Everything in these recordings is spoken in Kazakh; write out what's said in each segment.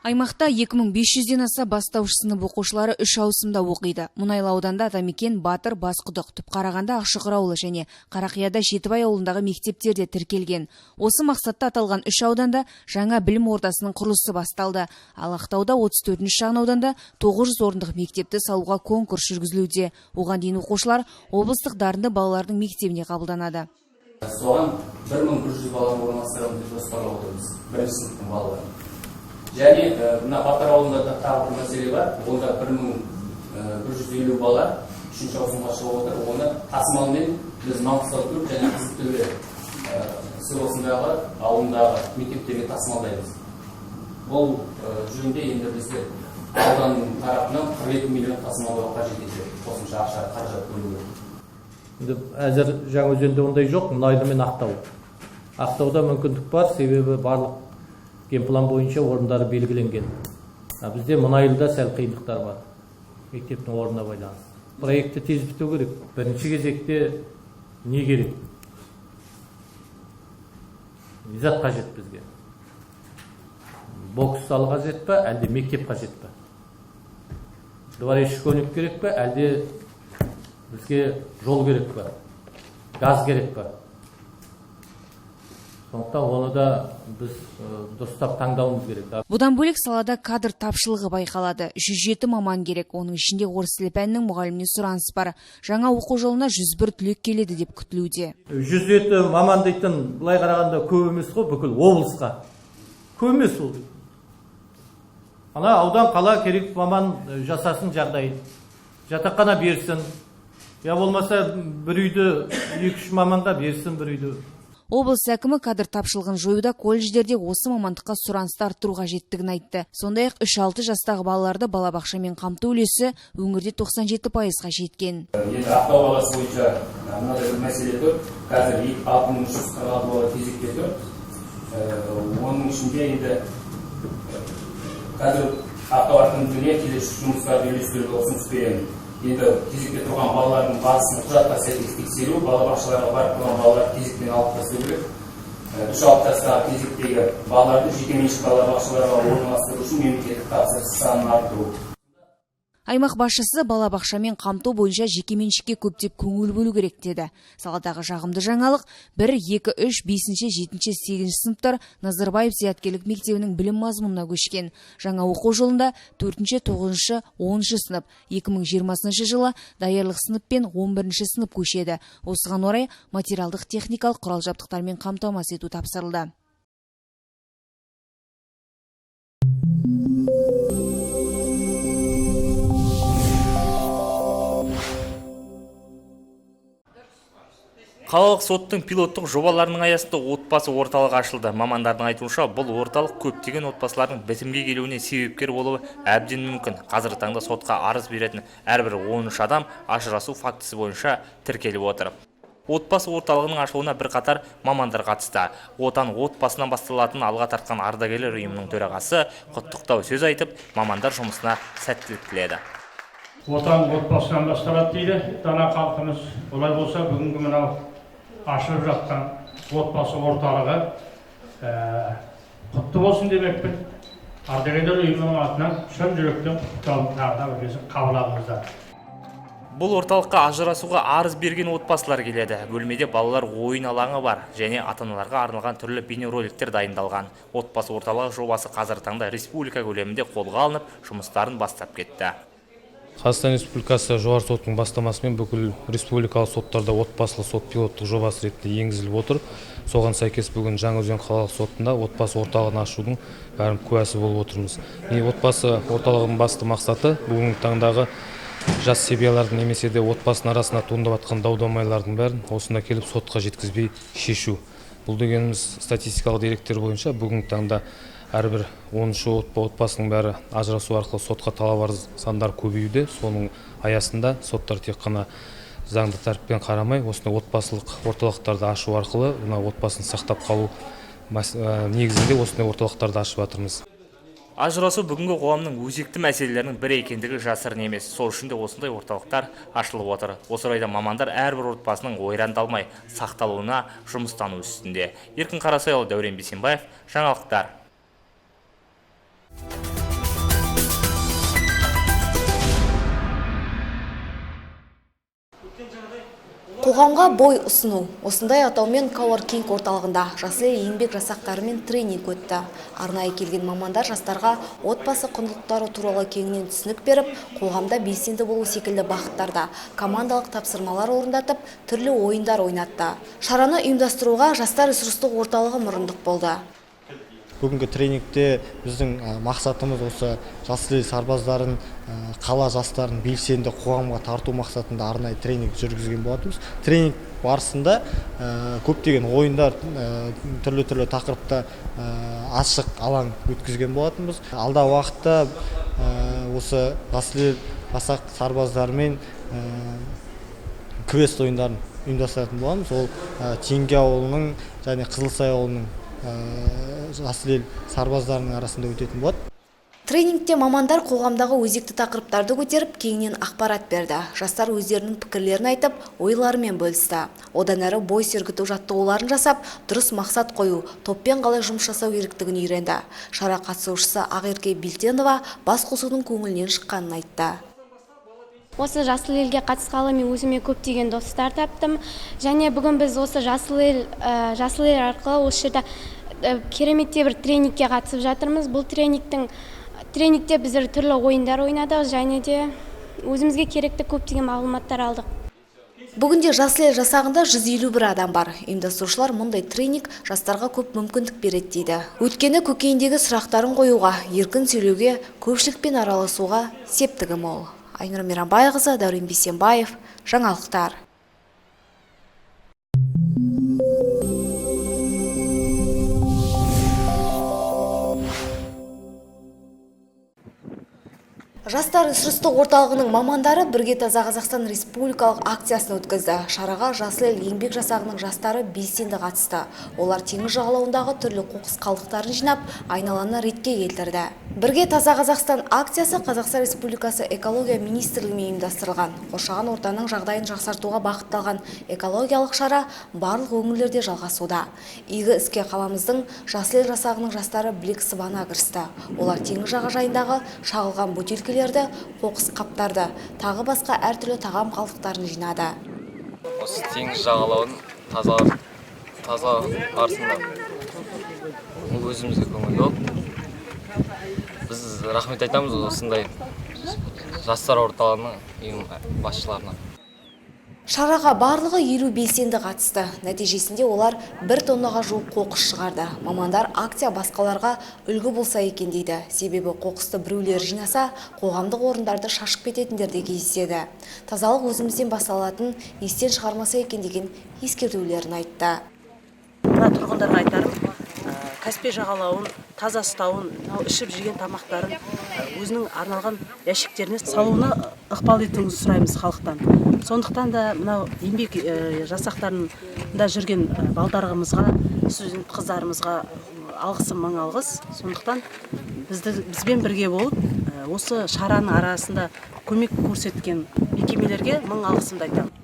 Аймақта 2500-ден аса бастауыш сынып оқушылары 3 ауысымда оқиды. Мұнайлы ауданда Атамекен, Батыр, Басқұдық, Түпқарағанда, Ақшұқыр және Қарақияда Жетібай ауылындағы мектептерде тіркелген. Осы мақсатта аталған 3 ауданда жаңа білім ордасының құрылысы басталды. Ал Ақтауда 34-ші шағын ауданда 900 орындық мектепті салуға конкурс жүргізілуде. Оған дейін оқушылар облыстық дарынды балалардың мектебіне қабылданады. Соған 1100 бала орналастырамыз деп жоспарлап отырмыз. Бірінші сыныптың балаларын. Және мына Батыр ауылында тағы бір мәселе бар. Онда 1150 бала 3-ші ауысымға шығып отыр. Оны тасымалмен біз Маңғыстау төрт және Қызылтөбе селосындағы ауылындағы мектептерге тасымалдаймыз. Бұл жөнінде енді бізде ауданның тарапынан 42 миллион тасымалдауға қажет етеді. Қосымша ақша қаражат бөлуге. Әзір Жаңаөзенде ондай жоқ, Мұнайлы мен Ақтау. Ақтауда мүмкіндік бар, себебі барлық генплан бойынша орындары белгіленген. Бізде Мұнайлыда сәл қиындықтар бар. Мектептің орнына байланысты. Проектті тез біту керек. Бірінші кезекте не керек? Зат қажет бізге. Бокс залы қажет па, әлде мектеп қажет па? Дворец школьник керек па, әлде бізге жол керек па? Газ керек па? Сондықтан оны да біз дұрыстап таңдауымыз керек. Бұдан бөлек салада кадр тапшылығы байқалады. 107 маман керек, оның ішінде орыс тілі пәнінің мұғаліміне сұраныс бар. Жаңа оқу жылына 101 түлек келеді деп күтілуде. 107 маман дейтін былай қарағанда көп емес қой, бүкіл облысқа. Көп емес ол. Ана аудан қала керек маман жасасын жағдайын. Жатақхана берсін. Я болмаса бір үйді 2-3 маманға берсін бір үйді. Облыс әкімі кадр тапшылығын жоюда колледждерде осы мамандыққа сұранысты арттыру қажеттігін айтты. Сондай-ақ 3-6 жастағы балаларды балабақшамен қамту үлесі өңірде 97%-ға жеткен. Енді Ақтау қаласы бойынша мынадай бір мәселе тұр. Қазір 6346 бала кезекте тұр. Оның ішінде енді қазір Ақтау әкімдігіне келесі жұмыстарды үйлестіруге ұсыныс беремін. Енді кезекте тұрған балалардың барысын құжатқа сәйкес тексеру, балабақшаларға барып тұрған балалар кезектен алып тастау керек. 3 жастағы кезектегі балаларды жекеменшік балабақшаларға орналастыру үшін мемлекеттік тапсырыс санын арттыру. Аймақ басшысы балабақшамен қамту бойынша жекеменшікке көптеп көңіл бөлу керек деді. Саладағы жағымды жаңалық 1, 2, 3, 5, 7, 8 сыныптар Назарбаев зияткерлік мектебінің білім мазмұнына көшкен. Жаңа оқу жылында 4, 9, 10 сынып, 2020 жылы даярлық сынып пен 11 сынып көшеді. Осыған орай материалдық техникалық құрал жабдықтармен қамтамасыз ету тапсырылды. Қалалық соттың пилоттық жобаларының аясында отбасы орталығы ашылды. Мамандардың айтуынша, бұл орталық көптеген отбасылардың бітімге келуіне себепкер болуы әбден мүмкін. Қазіргі таңда сотқа арыз беретін әрбір 13 адам ажырасу фактісі бойынша тіркеліп отыр. Отбасы орталығының ашылуына бірқатар мамандар қатысты. Отан отбасынан басталатын алға тартқан ардагерлер ұйымының төрағасы құттықтау сөз айтып, мамандар жұмысына сәттілік тіледі. Отан отбасынан басталады дейді. Дана халқымыз олай болса бүгінгі мынау ашылып жатқан отбасы орталығы құтты болсын демекпін. Ардагерлер ұйымының атынан шын жүректен құттықтауын тағы да қабыл алыңыздар. Бұл орталыққа ажырасуға арыз берген отбасылар келеді. Бөлмеде балалар ойын алаңы бар және ата-аналарға арналған түрлі бейнероликтер дайындалған. Отбасы орталығы жобасы қазіргі таңда республика көлемінде қолға алынып, жұмыстарын бастап кетті. Қазақстан Республикасы жоғарғы сотының бастамасымен бүкіл республикалық соттарда отбасылы сот пилоттық жобасы ретінде енгізіліп отыр. Соған сәйкес бүгін Жаңаөзен қалалық сотында отбасы орталығын ашудың бәрін куәсі болып отырмыз. Отбасы орталығының басты мақсаты бүгінгі таңдағы жас себиялардың немесе де отбасының арасында туындап жатқан дау-дамайлардың бәрін осында келіп сотқа жеткізбей шешу. Бұл дегеніміз статистикалық деректер бойынша бүгінгі таңда әрбір 10 отбасының бәрі ажырасу арқылы сотқа талап арыз сандар көбеюде. Соның аясында соттар тек қана заңды тәртіппен қарамай, осындай отбасылық орталықтарды ашу арқылы отбасын сақтап қалу негізінде осындай орталықтарды ашып жатырмыз. Ажырасу бүгінгі қоғамның өзекті мәселелерінің бірі екендігі жасырын емес. Сол үшін де осындай орталықтар ашылып отыр. Осы орайда мамандар әрбір отбасының ойрандалмай сақталуына жұмыстану үстінде. Еркін Қарасайұлы, Дәурен Бейсенбаев, жаңалықтар. Қоғамға бой ұсыну. Осындай атаумен Coworking орталығында жасыл ел еңбек жасақтарымен тренинг өтті. Арнайы келген мамандар жастарға отбасы құндылықтары туралы кеңінен түсінік беріп, қоғамда белсенді болу секілді бағыттарда командалық тапсырмалар орындатып, түрлі ойындар ойнатты. Шараны ұйымдастыруға жастар ресурстық орталығы мұрындық болды. Бүгінгі тренингте біздің мақсатымыз осы жасыл ел сарбаздарын, қала жастарын белсенді қоғамға тарту мақсатында арнайы тренинг жүргізген болатынбыз. Тренинг барысында көптеген ойындар, түрлі тақырыпта ашық алаң өткізген болатынбыз. Алдағы уақытта осы жасыл ел жасақ сарбаздарымен квест ойындарын ұйымдастыратын боламыз. Ол Теңге ауылының және Қызылсай ауылының жасыл ел сарбаздарының арасында өтетін болады. Тренингте мамандар қоғамдағы өзекті тақырыптарды көтеріп, кеңінен ақпарат берді. Жастар өздерінің пікірлерін айтып, ойларымен бөлісті. Одан әрі бой сергіту жаттығуларын жасап, дұрыс мақсат қою, топпен қалай жұмыс жасау керектігін үйренді. Шара қатысушысы Ақерке Билтенова бас қосудың көңілінен шыққанын айтты. Осы жасыл елге қатысқалы мен өзіме көптеген достар таптым. Және бүгін біз осы жасыл ел арқылы осы жерде кереметте бір тренингке қатысып жатырмыз. Бұл тренингте біздер түрлі ойындар ойнадық және де өзімізге керекті көптеген мағлұматтар алдық. Бүгінде жасыл ел жасағында 151 адам бар. Ұйымдастырушылар мұндай тренинг жастарға көп мүмкіндік береді дейді. Өйткені көкейіндегі сұрақтарын қоюға, еркін сөйлеуге, көпшілікпен араласуға септігі мол. Айнұр Мейрамбайқызы, Дәурен Бейсенбаев, жаңалықтар. Жастар ресурстық орталығының мамандары бірге таза Қазақстан республикалық акциясын өткізді. Шараға жасыл ел еңбек жасағының жастары белсенді қатысты. Олар теңіз жағалауындағы түрлі қоқыс қалдықтарын жинап, айналаны ретке келтірді. Бірге таза Қазақстан акциясы Қазақстан Республикасы экология министрлігімен ұйымдастырылған. Қоршаған ортаның жағдайын жақсартуға бағытталған экологиялық шара барлық өңірлерде жалғасуда. Игі іске қаламыздың жасыл ел жасағының жастары білек сыбана кірісті. Олар теңіз жағажайындағы шағылған бөтелкелерді, қоқыс қаптарды, тағы басқа әртүрлі тағам қалдықтарын жинады. Осы теңіз жағалауын таза барысында өзімізге көңіл болып, біз рахмет айтамыз осындай жастар орталығының ұйым басшыларына. Шараға барлығы 50 белсенді қатысты. Нәтижесінде олар 1 тоннаға жуық қоқыс шығарды. Мамандар акция басқаларға үлгі болса екен дейді. Себебі қоқысты біреулер жинаса, қоғамдық орындарды шашып кететіндер де кездеседі. Тазалық өзімізден басталатын, естен шығармаса екен деген ескертулерін айтты. Мына тұрғындарға айтарым, Каспий жағалауын таза ұстауын, ішіп жеген тамақтарын өзінің арналған ящиктеріне салуына ықпал етуіңізді сұраймыз халықтан. Сондықтан да мынау еңбек жасақтарында жүрген балдарымызға, студент қыздарымызға алғысым мың алғыс. Сондықтан бізбен бірге болып, осы шараның арасында көмек көрсеткен мекемелерге мың алғысымды айтамын.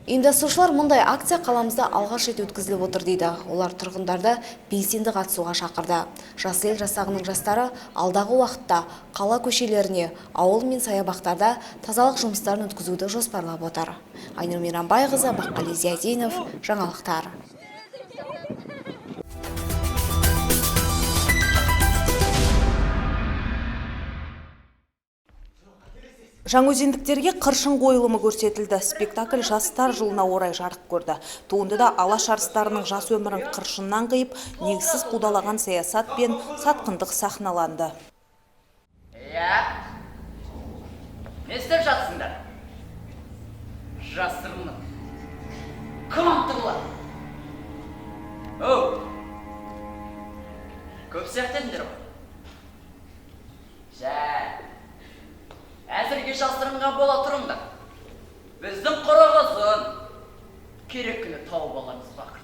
Ұйымдастырушылар мұндай акция қаламызда алғаш рет өткізіліп отыр дейді. Олар тұрғындарды белсенді қатысуға шақырды. Жасыл ел жасағының жастары алдағы уақытта қала көшелеріне, ауыл мен саябақтарда тазалық жұмыстарын өткізуді жоспарлап отыр. Айнұр Мейрамбайқызы, Баққали Зиядинов, жаңалықтар. Жаңаөзендіктерге қыршын қойылымы көрсетілді. Спектакль жастар жылына орай жарық көрді. Туындыда алаш арыстарының жас өмірін қыршыннан қиып, негізсіз қудалаған саясат пен сатқындық сахналанды. Не істеп жатсыңдар? Жасырмын. Кім антығылар? Көп сияқтендер ғой. Әзірге жасырынға бола тұрыңдар. Біздің құрығызын кереккіні тауып аламыз бақырт.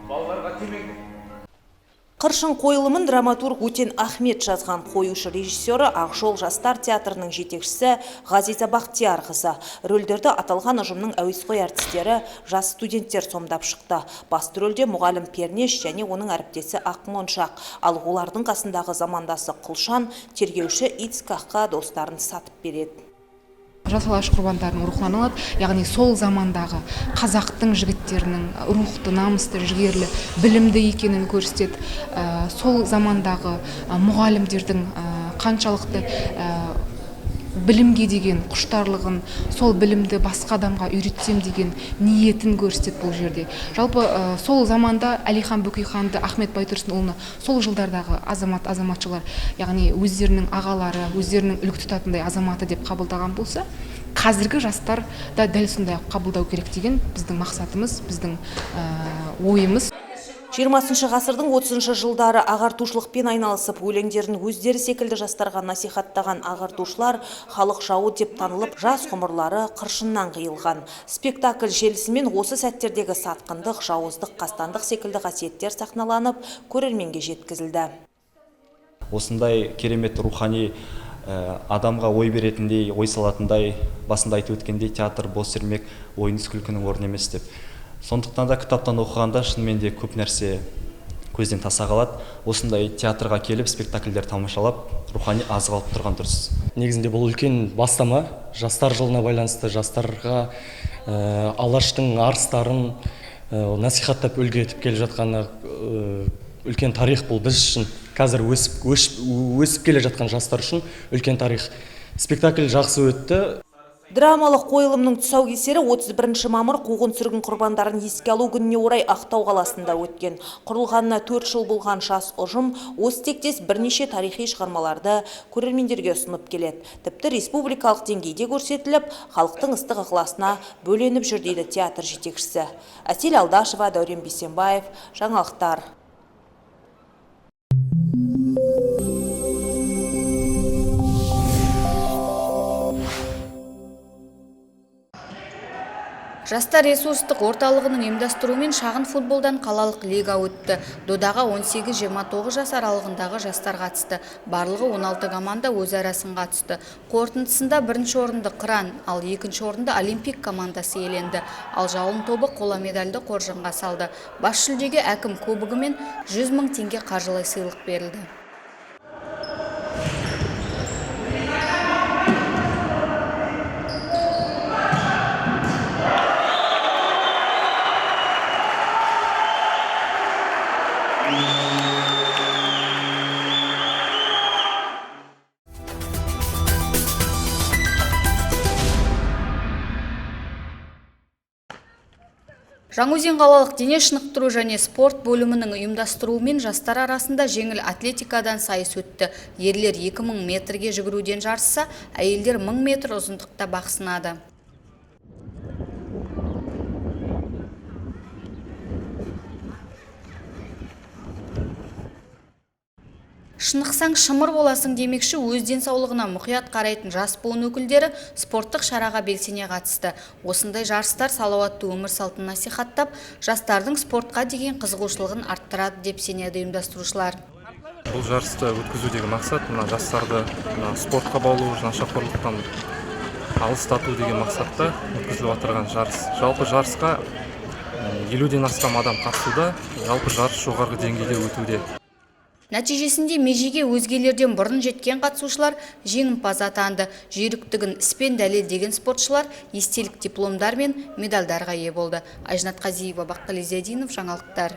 Балаларға темеңдер. Қыршын қойылымын драматург Өтен Ахмет жазған, қоюшы режиссері Ақжол жастар театрының жетекшісі Ғазиза Бақтиярқызы. Рөлдерді аталған ұжымның әуесқой артистері жас студенттер сомдап шықты. Басты рөлде мұғалім Пернеш және оның әріптесі Ақмоншақ. Ал олардың қасындағы замандасы Құлшан тергеуші Ицкаққа достарын сатып береді. Жасыл алаш құрбандарының рухынан алады, яғни сол замандағы қазақтың жігіттерінің рухты, намысты, жігерлі, білімді екенін көрсетеді. Сол замандағы мұғалімдердің қаншалықты білімге деген құштарлығын, сол білімді басқа адамға үйретсем деген ниетін көрсетеді бұл жерде. Жалпы сол заманда Әлихан Бөкейханды, Ахмет Байтұрсынұлына сол жылдардағы азаматшылар, яғни өздерінің ағалары, өздерінің үлгі тұтатындай азаматы деп қабылдаған болса, қазіргі жастар да дәл сондай қабылдау керек деген біздің мақсатымыз, біздің ойымыз. 20 ғасырдың 30 жылдары ағартушылықпен айналысып, өлеңдерін өздері секілді жастарға насихаттаған ағартушылар халық жауы деп танылып, жас ғұмырлары қыршыннан қиылған. Спектакль желісімен осы сәттердегі сатқындық, жауыздық, қастандық секілді қасиеттер сахналанып, көрерменге жеткізілді. Осындай керемет рухани адамға ой беретіндей, ой салатындай, басында айтып өткендей, театр бос сермек, ойын күлкінің орны емес деп. Сондықтан да кітаптан оқығанда шынымен де көп нәрсе көзден таса қалады. Осындай театрға келіп, спектакльдер тамашалап, рухани азық алып тұрған дұрыс. Негізінде бұл үлкен бастама, жастар жылына байланысты жастарға Алаштың арыстарын насихаттап үлгі етіп келе жатқаны үлкен тарих. Бұл біз үшін, қазір өсіп келе жатқан жастар үшін үлкен тарих. Спектакль жақсы өтті. Драмалық қойылымның тұсаукесері 31 мамыр қуғын-сүргін құрбандарын еске алу күніне орай Ақтау қаласында өткен. Құрылғанына 4 жыл болған жас ұжым осы тектес бірнеше тарихи шығармаларды көрермендерге ұсынып келеді. Тіпті республикалық деңгейде көрсетіліп, халықтың ыстық ықыласына бөленіп жүр дейді театр жетекшісі. Әсел Алдашева, Дәурен Бейсенбаев, жаңалықтар. Жастар ресурстық орталығының ұйымдастыруымен шағын футболдан қалалық лига өтті. Додаға 18-29 жас аралығындағы жастар қатысты. Барлығы 16 команда өз арасын қатысты. Қорытындысында бірінші орынды Қыран, ал екінші орынды Олимпик командасы иеленді. Ал Жалын тобы қола медальді қоржынға салды. Бас жүлдеге әкім кубогы мен 100 000 теңге қаржылай сыйлық берілді. Жаңаөзен қалалық дене шынықтыру және спорт бөлімінің ұйымдастыруымен жастар арасында жеңіл атлетикадан сайыс өтті. Ерлер 2000 метрге жүгіруден жарысса, әйелдер 1000 метр ұзындықта бақ сынады. Шынықсаң шымыр боласың демекші өз денсаулығына мұқият қарайтын жас буын өкілдері спорттық шараға белсене қатысты. Осындай жарыстар салауатты өмір салтын насихаттап, жастардың спортқа деген қызығушылығын арттырады деп сенеді ұйымдастырушылар. Бұл жарысты өткізудегі мақсат жастарды спортқа баулу, нашақорлықтан алыстату деген мақсатта өткізіліп отырған жарыс. Жалпы жарысқа 50-ден астам адам қатысуда, жалпы жарыс жоғарғы деңгейде өтуде. Нәтижесінде межеге өзгелерден бұрын жеткен қатысушылар жеңімпаз атанды. Жүйріктігін іспен дәлелдеген спортшылар естелік дипломдар мен медальдарға ие болды. Айжанат Қазиева, Баққали Зиядинов, жаңалықтар.